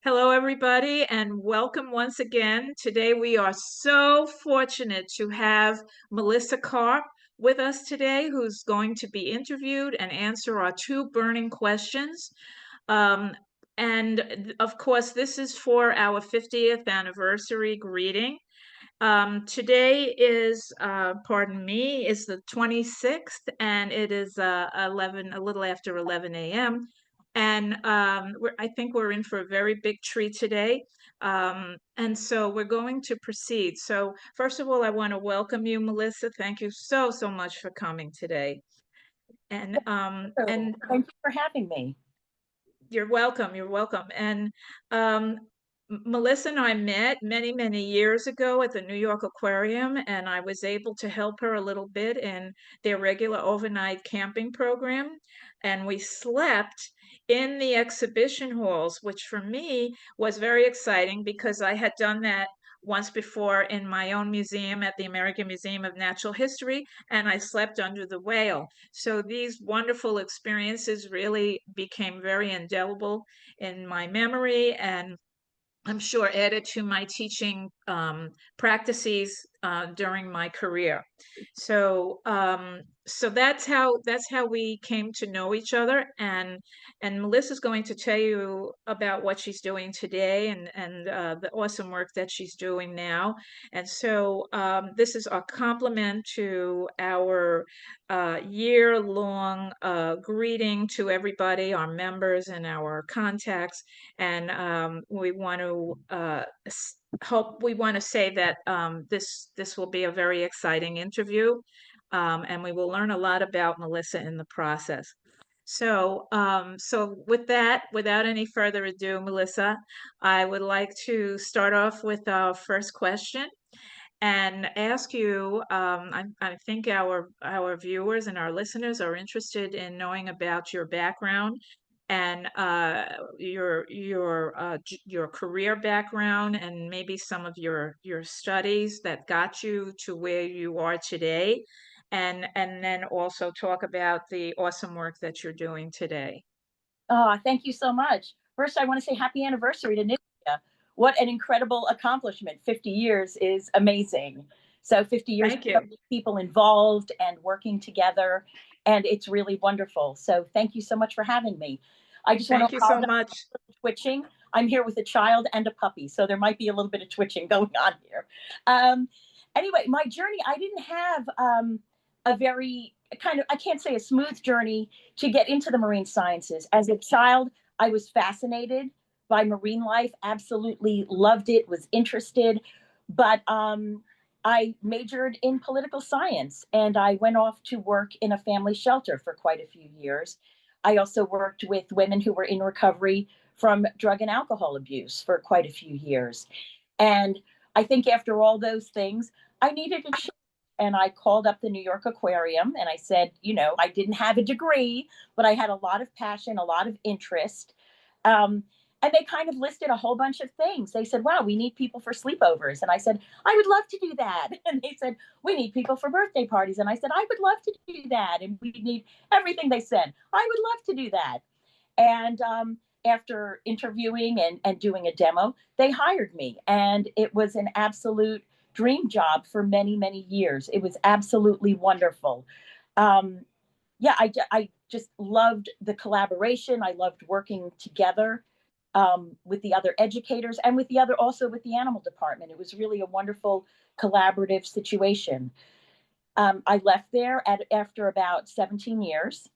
Hello, everybody, and welcome once again. Today, we are so fortunate to have Melissa Carp with us today, who's going to be interviewed and answer our two burning questions. Um, and of course, this is for our 50th anniversary greeting. Today is, pardon me, is the 26th, and it is 11, a little after 11 a.m. And I think we're in for a very big treat today. And so we're going to proceed. So first of all, I want to welcome you, Melissa. Thank you so much for coming today. And Thank you for having me. you're welcome. You're welcome. And um, Melissa and I met many years ago at the New York Aquarium, and I was able to help her a little bit in their regular overnight camping program. And we slept in the exhibition halls, which for me was very exciting because I had done that once before in my own museum at the American Museum of Natural History, and I slept under the whale. So these wonderful experiences really became very indelible in my memory, and I'm sure added to my teaching practices during my career. So that's how we came to know each other, and Melissa's going to tell you about what she's doing today and the awesome work that she's doing now. And so this is a compliment to our year-long greeting to everybody, our members and our contacts, and we want to we want to say that this will be a very exciting interview, and we will learn a lot about Melissa in the process. So with that, without any further ado, Melissa, I would like to start off with our first question and ask you, I think our viewers and our listeners are interested in knowing about your background and your career background, and maybe some of your studies that got you to where you are today, and then also talk about the awesome work that you're doing today. Oh, thank you so much. First, I want to say happy anniversary to NISTA. What an incredible accomplishment. 50 years is amazing. So 50 years, Thank you. people involved and working together, and it's really wonderful. So thank you so much for having me. I just want to Thank you so apologize much. for twitching. I'm here with a child and a puppy, so there might be a little bit of twitching going on here. Um, anyway, my journey, I didn't have a very kind of, I can't say a smooth journey to get into the marine sciences. As a child, I was fascinated by marine life, absolutely loved it, was interested, but I majored in political science and I went off to work in a family shelter for quite a few years. I also worked with women who were in recovery from drug and alcohol abuse for quite a few years. And I think after all those things, I needed a change. And I called up the New York Aquarium and I said, I didn't have a degree, but I had a lot of passion, a lot of interest. Um, and they kind of listed a whole bunch of things. They said, wow, we need people for sleepovers. And I said, I would love to do that. And they said, we need people for birthday parties. And I said, I would love to do that. And we need everything they said. I would love to do that. And after interviewing and doing a demo, they hired me. And it was an absolute dream job for many years. It was absolutely wonderful. Um, yeah, I just loved the collaboration. I loved working together with the other educators and with the other, also with the animal department. It was really a wonderful collaborative situation. I left there after about 17 years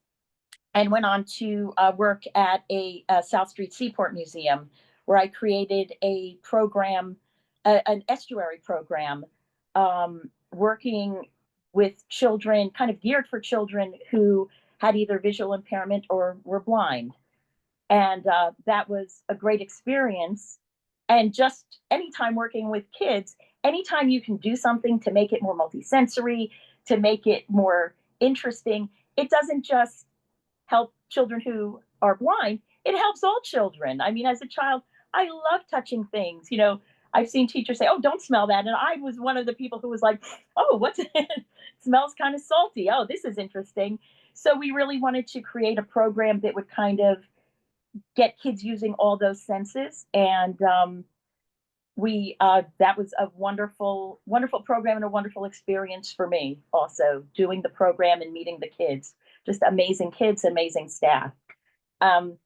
and went on to work at a South Street Seaport Museum, where I created a program, an estuary program, working with children, kind of geared for children who had either visual impairment or were blind. And that was a great experience. And just anytime working with kids, anytime you can do something to make it more multisensory, to make it more interesting, it doesn't just help children who are blind, it helps all children. I mean, as a child, I love touching things. I've seen teachers say, oh, don't smell that. And I was one of the people who was like, oh, what's it? It smells kind of salty. Oh, this is interesting. So we really wanted to create a program that would kind of get kids using all those senses. And we that was a wonderful, wonderful program and a wonderful experience for me. Also, doing the program and meeting the kids, just amazing kids, amazing staff. Um,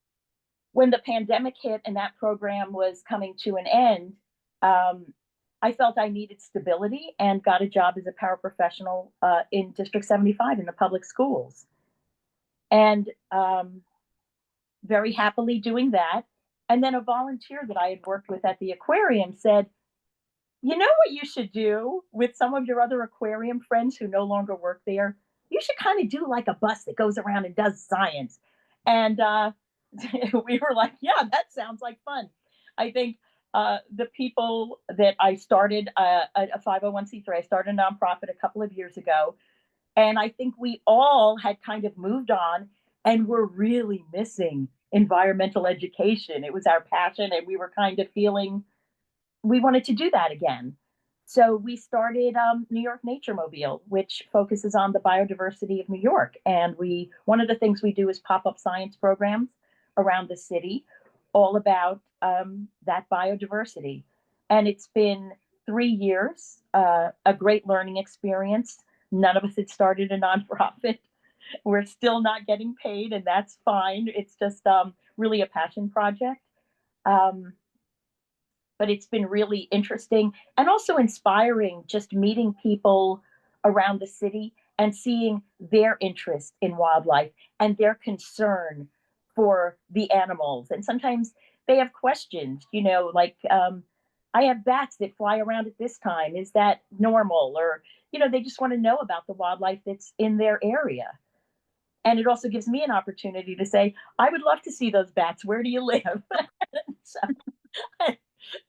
when the pandemic hit and that program was coming to an end, um, I felt I needed stability and got a job as a paraprofessional in District 75 in the public schools. And very happily doing that. And then a volunteer that I had worked with at the aquarium said, "You know what you should do with some of your other aquarium friends who no longer work there? You should kind of do like a bus that goes around and does science." And we were like, "Yeah, that sounds like fun." I think the people that I started a 501c3, I started a nonprofit a couple of years ago, and I think we all had kind of moved on and were really missing environmental education. It was our passion, and we were kind of feeling we wanted to do that again. So we started New York Nature Mobile, which focuses on the biodiversity of New York. And we one of the things we do is pop up science programs around the city, all about that biodiversity. And it's been 3 years, a great learning experience. None of us had started a nonprofit. We're still not getting paid, and that's fine. It's just really a passion project. Um, but it's been really interesting and also inspiring, just meeting people around the city and seeing their interest in wildlife and their concern for the animals. And sometimes they have questions, like, I have bats that fly around at this time. Is that normal? Or, they just want to know about the wildlife that's in their area. And it also gives me an opportunity to say, I would love to see those bats. Where do you live? So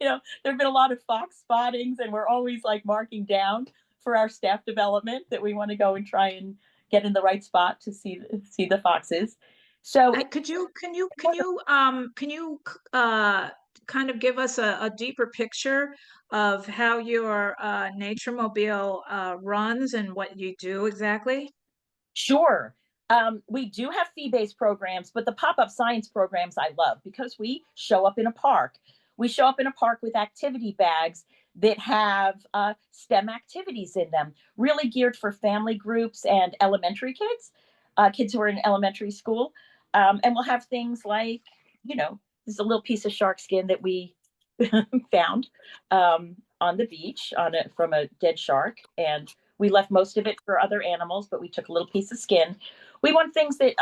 there have been a lot of fox spottings, and we're always like marking down for our staff development that we want to go and try and get in the right spot to see the foxes. So it's Could you can you kind of give us a deeper picture of how your nature mobile runs and what you do exactly? Sure. We do have fee-based programs, but the pop-up science programs I love because we show up in a park. We show up in a park with activity bags that have STEM activities in them, really geared for family groups and elementary kids, kids who are in elementary school. And we'll have things like, there's a little piece of shark skin that we found on the beach from a dead shark, and we left most of it for other animals, but we took a little piece of skin. We want things that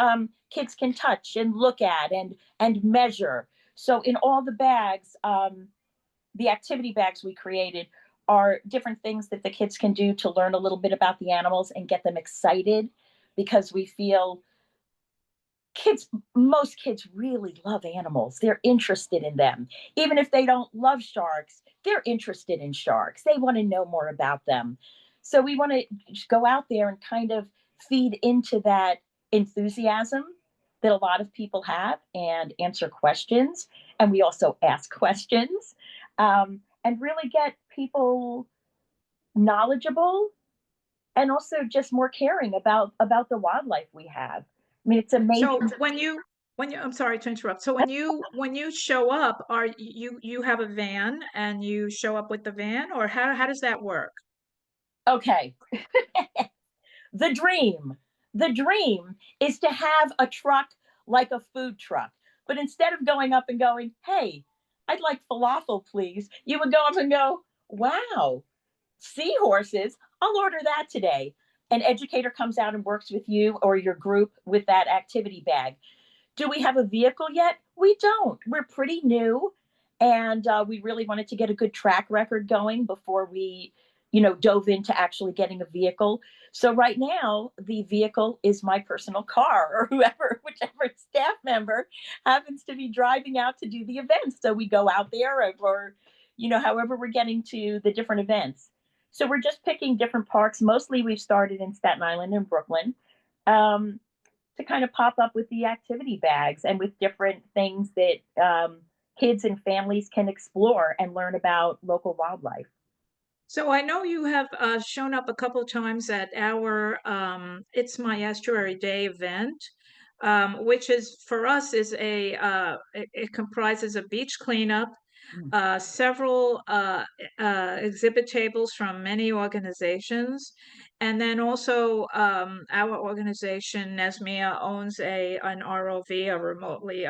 kids can touch and look at and measure. So in all the bags, the activity bags we created are different things that the kids can do to learn a little bit about the animals and get them excited, because we feel kids most kids really love animals. They're interested in them. Even if they don't love sharks, they're interested in sharks. They want to know more about them. So we want to go out there and kind of feed into that enthusiasm that a lot of people have and answer questions. And we also ask questions, and really get people knowledgeable and also just more caring about the wildlife we have. I mean, it's So amazing. I'm sorry to interrupt. So when you show up, are you have a van and you show up with the van, or how does that work? Okay, the dream. The dream is to have a truck like a food truck. But instead of going up and going, "Hey, I'd like falafel, please," you would go up and go, "Wow, seahorses. I'll order that today." An educator comes out and works with you or your group with that activity bag. Do we have a vehicle yet? We don't. We're pretty new, and we really wanted to get a good track record going before we, dove into actually getting a vehicle. So right now, the vehicle is my personal car, or whichever staff member happens to be driving out to do the events. So we go out there, or however we're getting to the different events. So we're just picking different parks. Mostly, we've started in Staten Island and Brooklyn. Um, to kind of pop up with the activity bags and with different things that kids and families can explore and learn about local wildlife. So I know you have shown up a couple times at our It's My Estuary Day event. which is for us is it comprises a beach cleanup, Mm. several exhibit tables from many organizations, and then also our organization, Nesmia, owns an ROV, a remotely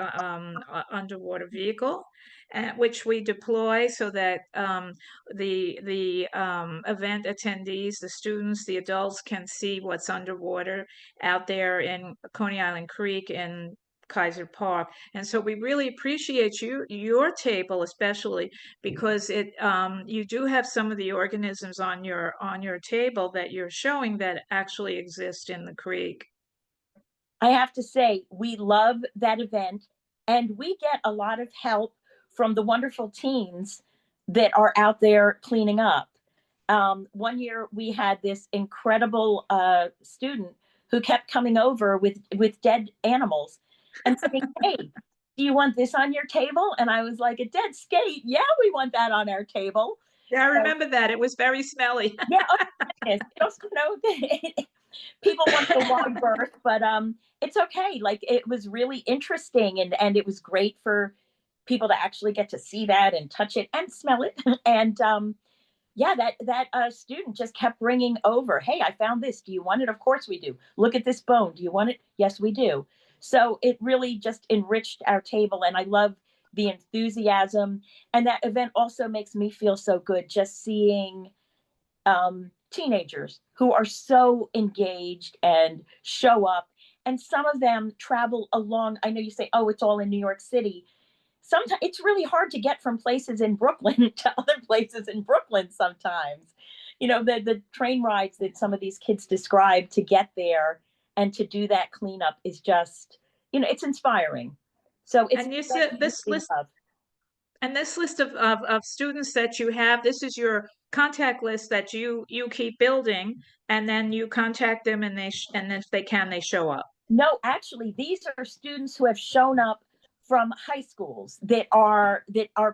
underwater vehicle, which we deploy so that the event attendees, the students, the adults can see what's underwater out there in Coney Island Creek and Kaiser Park. And so we really appreciate your table, especially because you do have some of the organisms on your table that you're showing that actually exist in the creek. I have to say, we love that event, and we get a lot of help from the wonderful teens that are out there cleaning up. One year, we had this incredible student who kept coming over with dead animals and saying, "Hey, do you want this on your table?" And I was like, "A dead skate? Yeah, we want that on our table." Yeah, I So, remember that. It was very smelly. yeah, oh my goodness. Just know that people want the wide berth, but it's okay. Like, it was really interesting, and it was great for people to actually get to see that and touch it and smell it. And yeah, that student just kept bringing over, "Hey, I found this. Do you want it?" "Of course we do." "Look at this bone. Do you want it?" "Yes, we do." So it really just enriched our table, and I love the enthusiasm. And that event also makes me feel so good, just seeing teenagers who are so engaged and show up. And some of them travel along. I know you say, "Oh, it's all in New York City." Sometimes it's really hard to get from places in Brooklyn to other places in Brooklyn sometimes. The train rides that some of these kids describe to get there and to do that cleanup is just, it's inspiring. So it's And you that said we really love. this list of students that you have, this is your contact list that you keep building, and then you contact them, and and if they can, they show up. No, actually, these are students who have shown up from high schools that are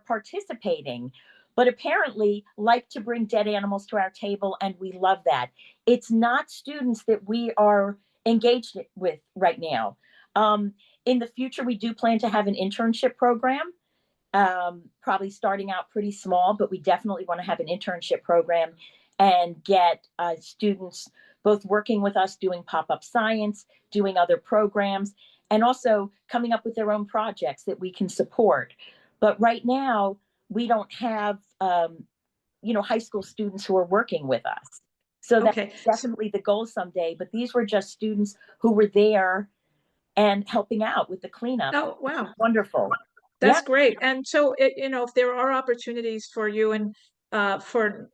participating, but apparently like to bring dead animals to our table, and we love that. It's not students that we are engaged with right now. In the future, we do plan to have an internship program, probably starting out pretty small, but we definitely want to have an internship program and get students both working with us doing pop-up science, doing other programs, and also coming up with their own projects that we can support. But right now, we don't have high school students who are working with us. So that's Okay. definitely the goal someday. But these were just students who were there and helping out with the cleanup. Oh, wow. Wonderful. Yeah. That's great. And so if there are opportunities for you and for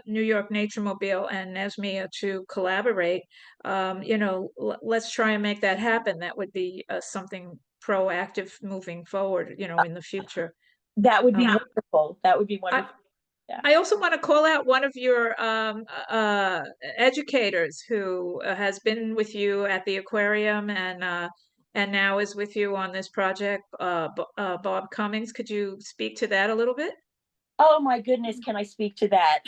New York Nature Mobile and Nesmia to collaborate, let's try and make that happen. That would be something proactive moving forward, in the future. That would be Um, wonderful. That would be I, wonderful. Yeah. I also want to call out one of your educators who has been with you at the aquarium and now is with you on this project, Bob Cummings. Could you speak to that a little bit? Oh my goodness, can I speak to that?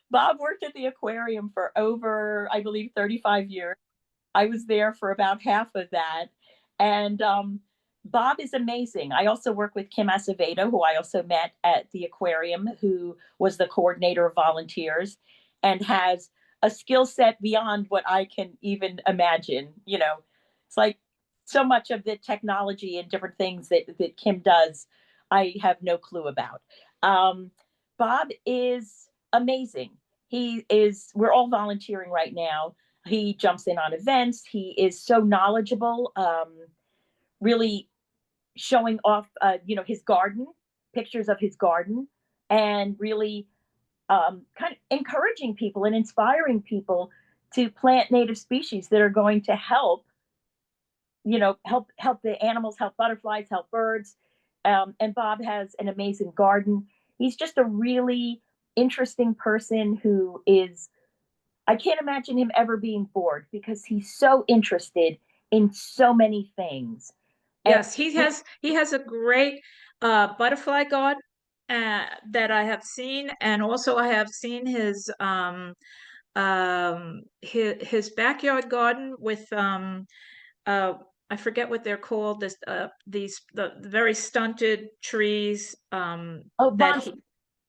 Bob worked at the aquarium for over, I believe, 35 years. I was there for about half of that. And Bob is amazing. I also work with Kim Acevedo, who I also met at the aquarium, who was the coordinator of volunteers and has a skill set beyond what I can even imagine. It's like so much of the technology and different things that Kim does, I have no clue about. Um, Bob is amazing. We're all volunteering right now. He jumps in on events. He is so knowledgeable, really showing off, his garden, pictures of his garden, and really kind of encouraging people and inspiring people to plant native species that are going to help the animals, help butterflies, help birds. And Bob has an amazing garden. He's just a really interesting person who is, I can't imagine him ever being bored because he's so interested in so many things. And Yes, he has a great butterfly garden that I have seen, and also I have seen his his backyard garden with uh I forget what they're called, this these the very stunted trees Oh, that bonsai. he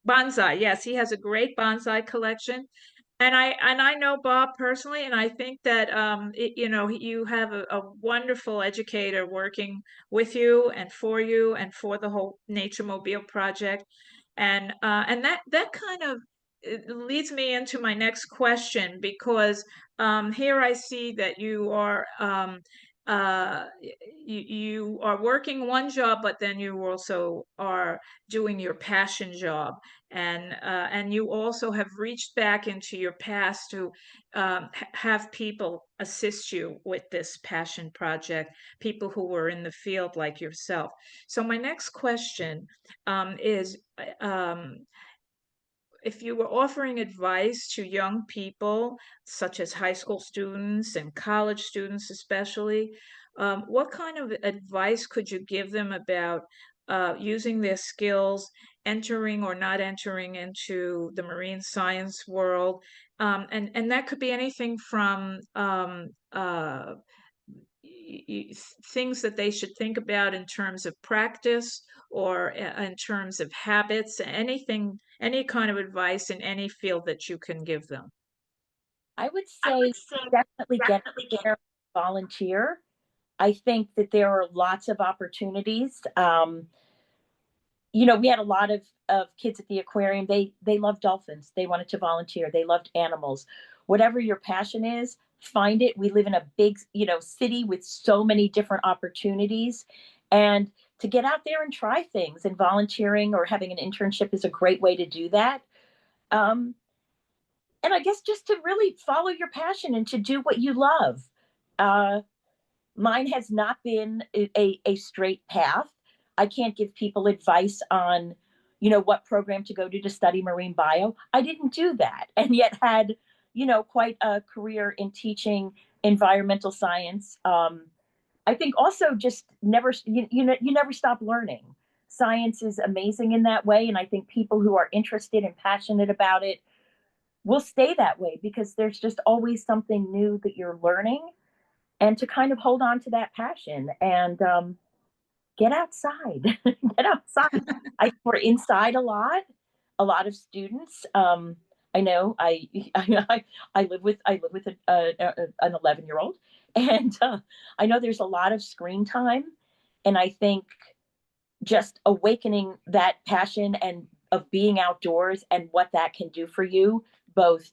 bonsai. Yes, he has a great bonsai collection. And I know Bob personally, and I think that you have a wonderful educator working with you and for the whole Nature Mobile project, and that kind of leads me into my next question, because here I see that you are working one job, but then you also are doing your passion job, and you also have reached back into your past to have people assist you with this passion project, people who were in the field like yourself. So my next question is, if you were offering advice to young people, such as high school students and college students especially, what kind of advice could you give them about using their skills, entering or not entering into the marine science world? And that could be anything from things that they should think about in terms of practice, or in terms of habits, anything, any kind of advice in any field that you can give them. I would say definitely get out there, volunteer. I think that there are lots of opportunities. We had a lot of kids at the aquarium. They loved dolphins. They wanted to volunteer. They loved animals. Whatever your passion is, find it. We live in a big, city with so many different opportunities, and to get out there and try things, and volunteering or having an internship is a great way to do that. Um, and I guess just to really follow your passion and to do what you love. Uh, Mine has not been a straight path. I can't give people advice on, what program to go to study marine bio. I didn't do that, and yet had, quite a career in teaching environmental science. I think also just never, you never stop learning. Science is amazing in that way, and I think people who are interested and passionate about it will stay that way because there's just always something new that you're learning, and to kind of hold on to that passion and get outside. Get outside. We're inside a lot of students. I know I live with an 11-year-old, and I know there's a lot of screen time, and I think just awakening that passion and of being outdoors and what that can do for you, both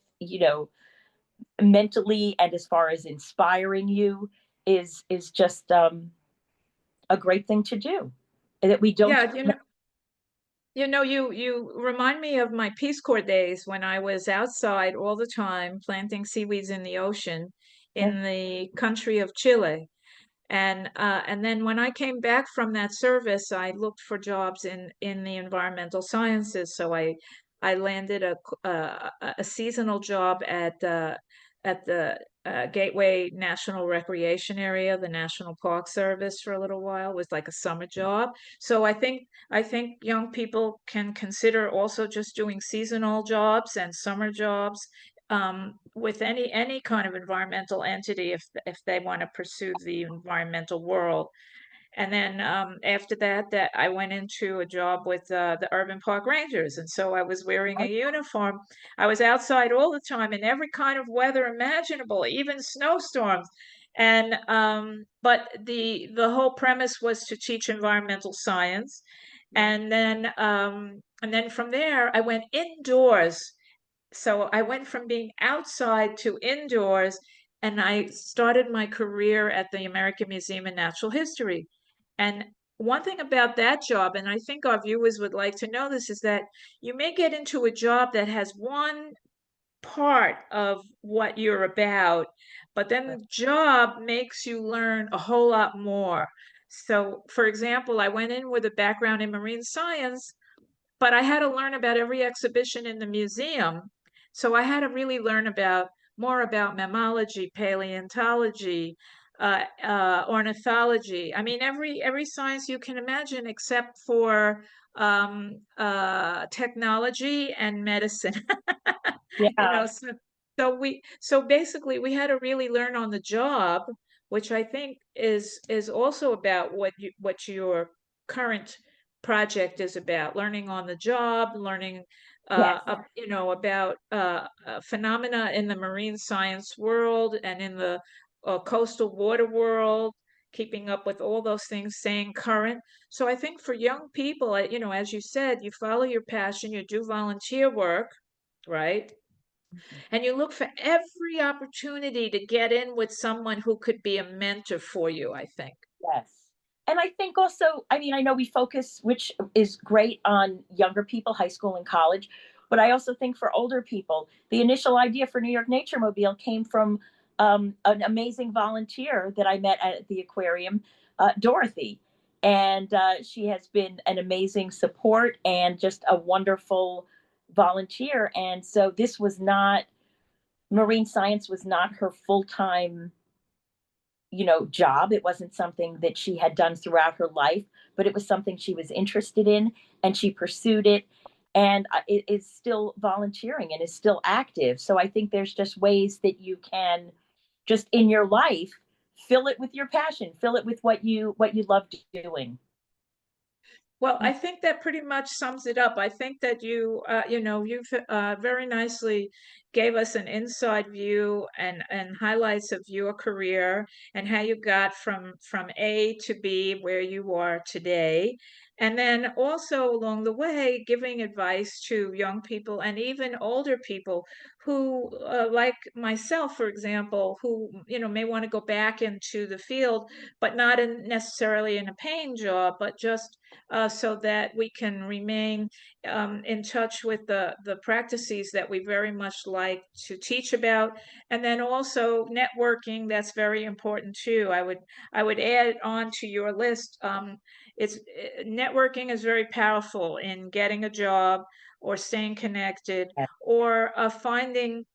mentally and as far as inspiring you, is just a great thing to do, and that we don't. Yeah, you remind me of my Peace Corps days when I was outside all the time planting seaweeds in the ocean Yeah, in the country of Chile. And then when I came back from that service, I looked for jobs in the environmental sciences. So I landed a seasonal job at the Gateway National Recreation Area, the National Park Service, for a little while. It was like a summer job. So I think young people can consider also just doing seasonal jobs and summer jobs, with any kind of environmental entity, if they want to pursue the environmental world. And then after that I went into a job with the urban park rangers, and so I was wearing a uniform. I was outside all the time in every kind of weather imaginable, even snowstorms. And but the whole premise was to teach environmental science. yeah, And then from there I went indoors. So I went from being outside to indoors, and I started my career at the American Museum of Natural History. And one thing about that job, and I think our viewers would like to know this, is that you may get into a job that has one part of what you're about, but then right. the job makes you learn a whole lot more. So, for example, I went in with a background in marine science, but I had to learn about every exhibition in the museum. So I had to really learn about more about mammalogy, paleontology, ornithology. I mean, every science you can imagine, except for technology and medicine. You Yeah, know, so So basically we had to really learn on the job, which I think is also about what your current project is about, learning on the job, learning Yes. about phenomena in the marine science world and in the coastal water world, keeping up with all those things, staying current. So I think for young people, as you said, you follow your passion, you do volunteer work, right? And you look for every opportunity to get in with someone who could be a mentor for you, I think. Yes. And I think also, I mean, I know we focus, which is great, on younger people, high school and college, but I also think for older people, the initial idea for New York Nature Mobile came from an amazing volunteer that I met at the aquarium, Dorothy. And she has been an amazing support and just a wonderful volunteer. And so this was not, marine science was not her full time, job. It wasn't something that she had done throughout her life, but it was something she was interested in, and she pursued it, and it is still volunteering and is still active. So I think there's just ways that you can, just in your life, fill it with your passion, fill it with what you love doing. Well, I think that pretty much sums it up. I think that you've very nicely gave us an inside view and highlights of your career and how you got from A to B where you are today. And then also along the way, giving advice to young people and even older people who, like myself, for example, who, may want to go back into the field, but not necessarily in a paying job, but just so that we can remain in touch with the practices that we very much like to teach about, and then also networking. That's very important too. I would add on to your list. Networking is very powerful in getting a job or staying connected or finding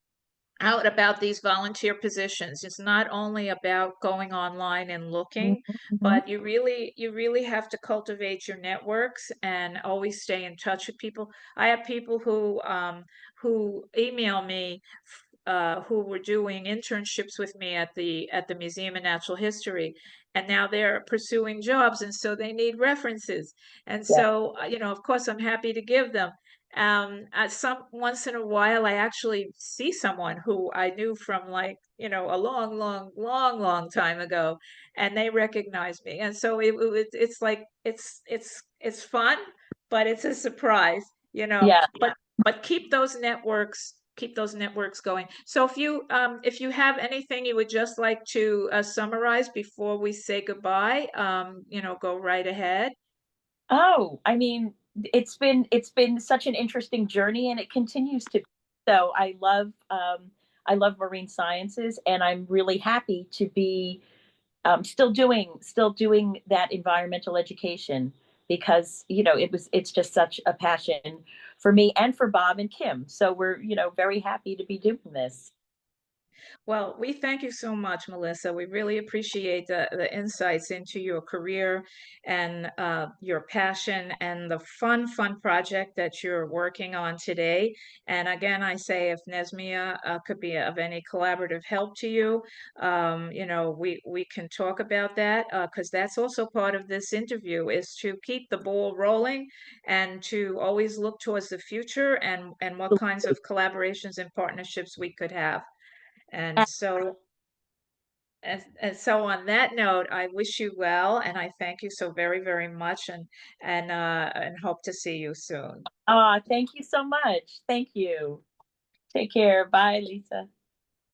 out about these volunteer positions. It's not only about going online and looking, Mhm. but you really have to cultivate your networks and always stay in touch with people. I have people who email me who were doing internships with me at the Museum of Natural History, and now they're pursuing jobs, and so they need references. And Yeah. so, of course, I'm happy to give them. At some once in a while, I actually see someone who I knew from like, a long, long, long, long time ago, and they recognize me. And so it's like it's fun, but it's a surprise, you know. Yeah. But keep those networks going. So if you have anything you would just like to summarize before we say goodbye, go right ahead. Oh, I mean, it's been such an interesting journey, and it continues to be. So I love marine sciences, and I'm really happy to be still doing that environmental education, because it's just such a passion for me and for Bob and Kim. So we're very happy to be doing this. Well, we thank you so much, Melissa. We really appreciate the insights into your career and your passion and the fun project that you're working on today. And again, I say if Nesmia could be of any collaborative help to you, we can talk about that because that's also part of this interview is to keep the ball rolling and to always look towards the future and what kinds of collaborations and partnerships we could have. And so, and so on that note, I wish you well, and I thank you so very, very much, and hope to see you soon. Ah, thank you so much. Thank you. Take care. Bye, Lisa.